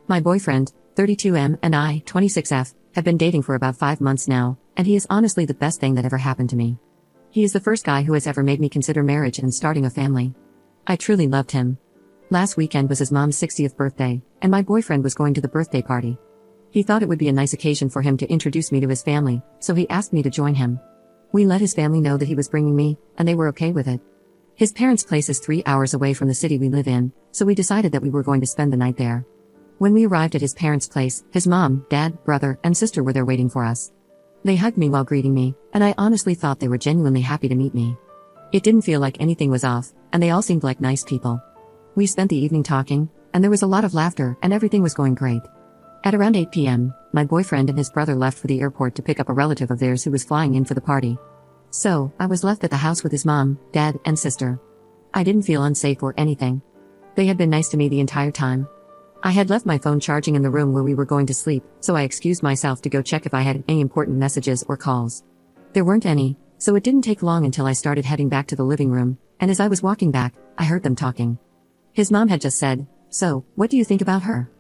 My boyfriend, 32M, and I, 26F, have been dating for about 5 months now, and he is honestly the best thing that ever happened to me. He is the first guy who has ever made me consider marriage and starting a family. I truly loved him. Last weekend was his mom's 60th birthday, and my boyfriend was going to the birthday party. He thought it would be a nice occasion for him to introduce me to his family, so he asked me to join him. We let his family know that he was bringing me, and they were okay with it. His parents' place is 3 hours away from the city we live in, so we decided that we were going to spend the night there. When we arrived at his parents' place, his mom, dad, brother, and sister were there waiting for us. They hugged me while greeting me, and I honestly thought they were genuinely happy to meet me. It didn't feel like anything was off, and they all seemed like nice people. We spent the evening talking, and there was a lot of laughter, and everything was going great. At around 8 p.m., my boyfriend and his brother left for the airport to pick up a relative of theirs who was flying in for the party. So, I was left at the house with his mom, dad, and sister. I didn't feel unsafe or anything. They had been nice to me the entire time. I had left my phone charging in the room where we were going to sleep, so I excused myself to go check if I had any important messages or calls. There weren't any, so it didn't take long until I started heading back to the living room, and as I was walking back, I heard them talking. His mom had just said, "So, what do you think about her?"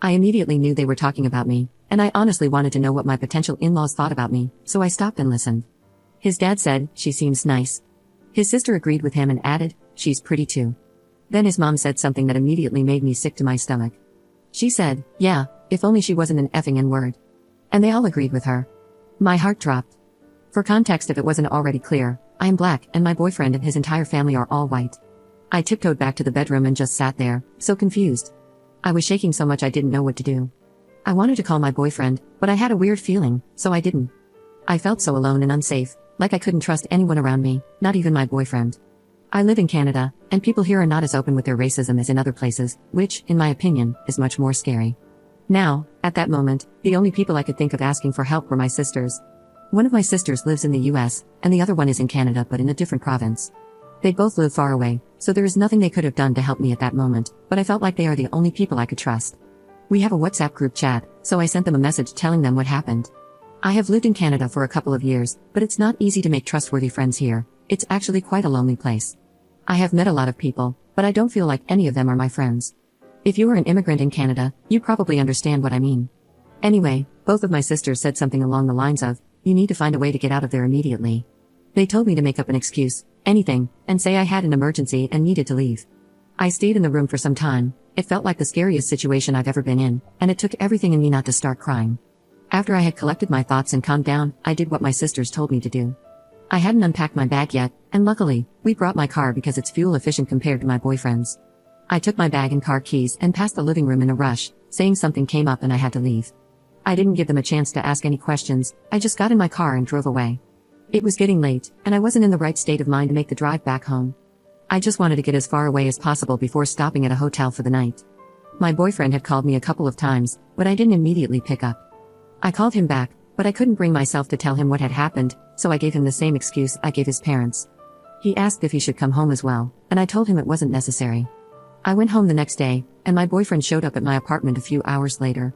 I immediately knew they were talking about me, and I honestly wanted to know what my potential in-laws thought about me, so I stopped and listened. His dad said, "She seems nice." His sister agreed with him and added, "She's pretty too." Then his mom said something that immediately made me sick to my stomach. She said, "Yeah, if only she wasn't an effing N-word." And they all agreed with her. My heart dropped. For context, if it wasn't already clear, I am black and my boyfriend and his entire family are all white. I tiptoed back to the bedroom and just sat there, so confused. I was shaking so much I didn't know what to do. I wanted to call my boyfriend, but I had a weird feeling, so I didn't. I felt so alone and unsafe, like I couldn't trust anyone around me, not even my boyfriend. I live in Canada, and people here are not as open with their racism as in other places, which, in my opinion, is much more scary. Now, at that moment, the only people I could think of asking for help were my sisters. One of my sisters lives in the US, and the other one is in Canada but in a different province. They both live far away, so there is nothing they could have done to help me at that moment, but I felt like they are the only people I could trust. We have a WhatsApp group chat, so I sent them a message telling them what happened. I have lived in Canada for a couple of years, but it's not easy to make trustworthy friends here. It's actually quite a lonely place. I have met a lot of people, but I don't feel like any of them are my friends. If you are an immigrant in Canada, you probably understand what I mean. Anyway, both of my sisters said something along the lines of, "You need to find a way to get out of there immediately." They told me to make up an excuse, anything, and say I had an emergency and needed to leave. I stayed in the room for some time. It felt like the scariest situation I've ever been in, and it took everything in me not to start crying. After I had collected my thoughts and calmed down, I did what my sisters told me to do. I hadn't unpacked my bag yet, and luckily, we brought my car because it's fuel efficient compared to my boyfriend's. I took my bag and car keys and passed the living room in a rush, saying something came up and I had to leave. I didn't give them a chance to ask any questions, I just got in my car and drove away. It was getting late, and I wasn't in the right state of mind to make the drive back home. I just wanted to get as far away as possible before stopping at a hotel for the night. My boyfriend had called me a couple of times, but I didn't immediately pick up. I called him back, but I couldn't bring myself to tell him what had happened, so I gave him the same excuse I gave his parents. He asked if he should come home as well, and I told him it wasn't necessary. I went home the next day, and my boyfriend showed up at my apartment a few hours later.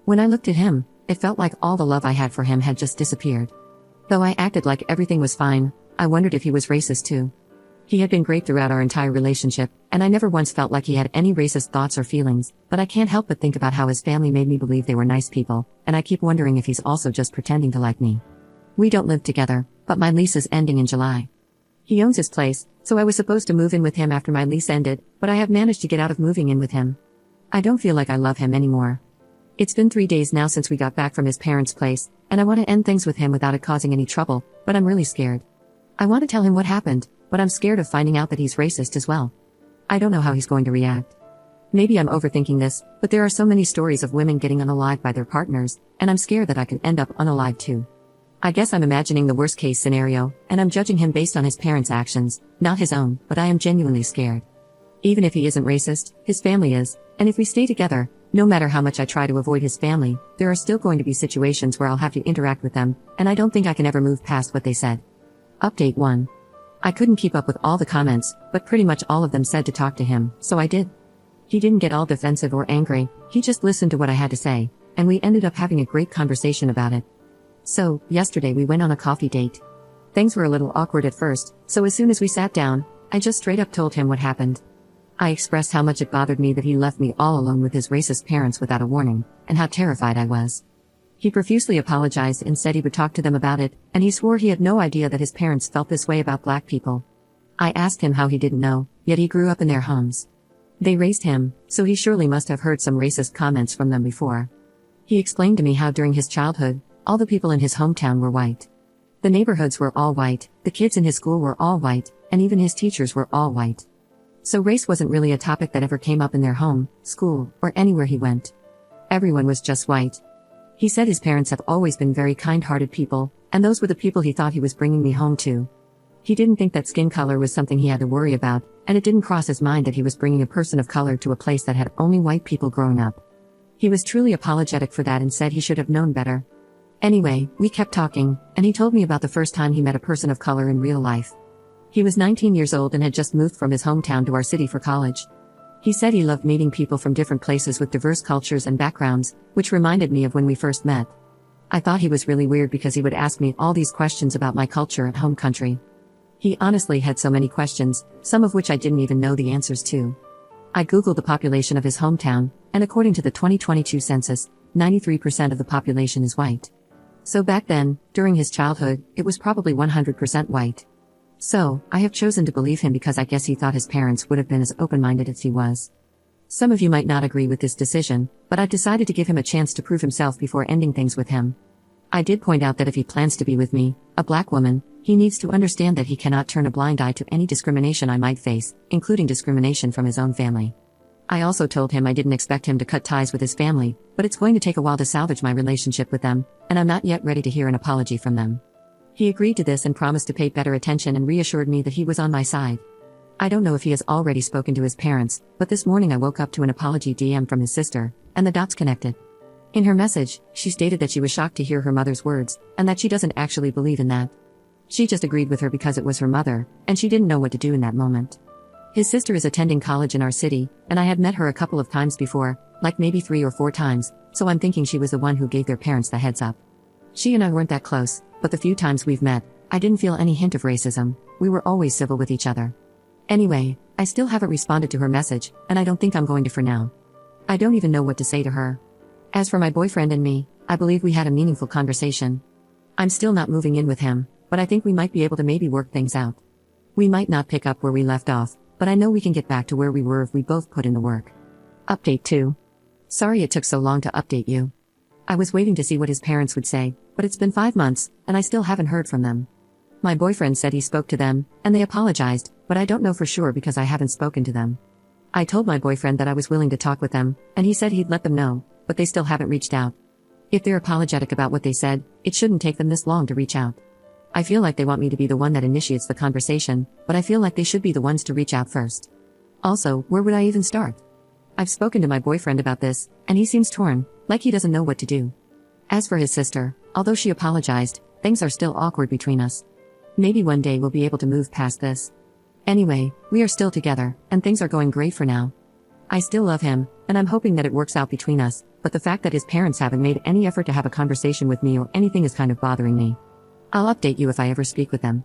When I looked at him, it felt like all the love I had for him had just disappeared. Though I acted like everything was fine, I wondered if he was racist too. He had been great throughout our entire relationship, and I never once felt like he had any racist thoughts or feelings, but I can't help but think about how his family made me believe they were nice people, and I keep wondering if he's also just pretending to like me. We don't live together, but my lease is ending in July. He owns his place, so I was supposed to move in with him after my lease ended, but I have managed to get out of moving in with him. I don't feel like I love him anymore. It's been 3 days now since we got back from his parents' place, and I want to end things with him without it causing any trouble, but I'm really scared. I want to tell him what happened, but I'm scared of finding out that he's racist as well. I don't know how he's going to react. Maybe I'm overthinking this, but there are so many stories of women getting unalived by their partners, and I'm scared that I could end up unalived too. I guess I'm imagining the worst case scenario, and I'm judging him based on his parents' actions, not his own, but I am genuinely scared. Even if he isn't racist, his family is, and if we stay together, no matter how much I try to avoid his family, there are still going to be situations where I'll have to interact with them, and I don't think I can ever move past what they said. Update 1. I couldn't keep up with all the comments, but pretty much all of them said to talk to him, so I did. He didn't get all defensive or angry, he just listened to what I had to say, and we ended up having a great conversation about it. So, yesterday we went on a coffee date. Things were a little awkward at first, so as soon as we sat down, I just straight up told him what happened. I expressed how much it bothered me that he left me all alone with his racist parents without a warning, and how terrified I was. He profusely apologized and said he would talk to them about it, and he swore he had no idea that his parents felt this way about black people. I asked him how he didn't know, yet he grew up in their homes. They raised him, so he surely must have heard some racist comments from them before. He explained to me how during his childhood, all the people in his hometown were white. The neighborhoods were all white, the kids in his school were all white, and even his teachers were all white. So race wasn't really a topic that ever came up in their home, school, or anywhere he went. Everyone was just white. He said his parents have always been very kind-hearted people, and those were the people he thought he was bringing me home to. He didn't think that skin color was something he had to worry about, and it didn't cross his mind that he was bringing a person of color to a place that had only white people growing up. He was truly apologetic for that and said he should have known better. Anyway, we kept talking, and he told me about the first time he met a person of color in real life. He was 19 years old and had just moved from his hometown to our city for college. He said he loved meeting people from different places with diverse cultures and backgrounds, which reminded me of when we first met. I thought he was really weird because he would ask me all these questions about my culture and home country. He honestly had so many questions, some of which I didn't even know the answers to. I googled the population of his hometown, and according to the 2022 census, 93% of the population is white. So back then, during his childhood, it was probably 100% white. So, I have chosen to believe him because I guess he thought his parents would have been as open-minded as he was. Some of you might not agree with this decision, but I've decided to give him a chance to prove himself before ending things with him. I did point out that if he plans to be with me, a black woman, he needs to understand that he cannot turn a blind eye to any discrimination I might face, including discrimination from his own family. I also told him I didn't expect him to cut ties with his family, but it's going to take a while to salvage my relationship with them, and I'm not yet ready to hear an apology from them. He agreed to this and promised to pay better attention and reassured me that he was on my side. I don't know if he has already spoken to his parents, but this morning I woke up to an apology DM from his sister, and the dots connected. In her message, she stated that she was shocked to hear her mother's words, and that she doesn't actually believe in that. She just agreed with her because it was her mother, and she didn't know what to do in that moment. His sister is attending college in our city, and I had met her a couple of times before, like maybe 3 or 4 times, so I'm thinking she was the one who gave their parents the heads up. She and I weren't that close, but the few times we've met, I didn't feel any hint of racism. We were always civil with each other. Anyway, I still haven't responded to her message, and I don't think I'm going to for now. I don't even know what to say to her. As for my boyfriend and me, I believe we had a meaningful conversation. I'm still not moving in with him, but I think we might be able to maybe work things out. We might not pick up where we left off, but I know we can get back to where we were if we both put in the work. Update 2. Sorry it took so long to update you. I was waiting to see what his parents would say, but it's been 5 months, and I still haven't heard from them. My boyfriend said he spoke to them, and they apologized, but I don't know for sure because I haven't spoken to them. I told my boyfriend that I was willing to talk with them, and he said he'd let them know, but they still haven't reached out. If they're apologetic about what they said, it shouldn't take them this long to reach out. I feel like they want me to be the one that initiates the conversation, but I feel like they should be the ones to reach out first. Also, where would I even start? I've spoken to my boyfriend about this, and he seems torn, like he doesn't know what to do. As for his sister, although she apologized, things are still awkward between us. Maybe one day we'll be able to move past this. Anyway, we are still together, and things are going great for now. I still love him, and I'm hoping that it works out between us, but the fact that his parents haven't made any effort to have a conversation with me or anything is kind of bothering me. I'll update you if I ever speak with them.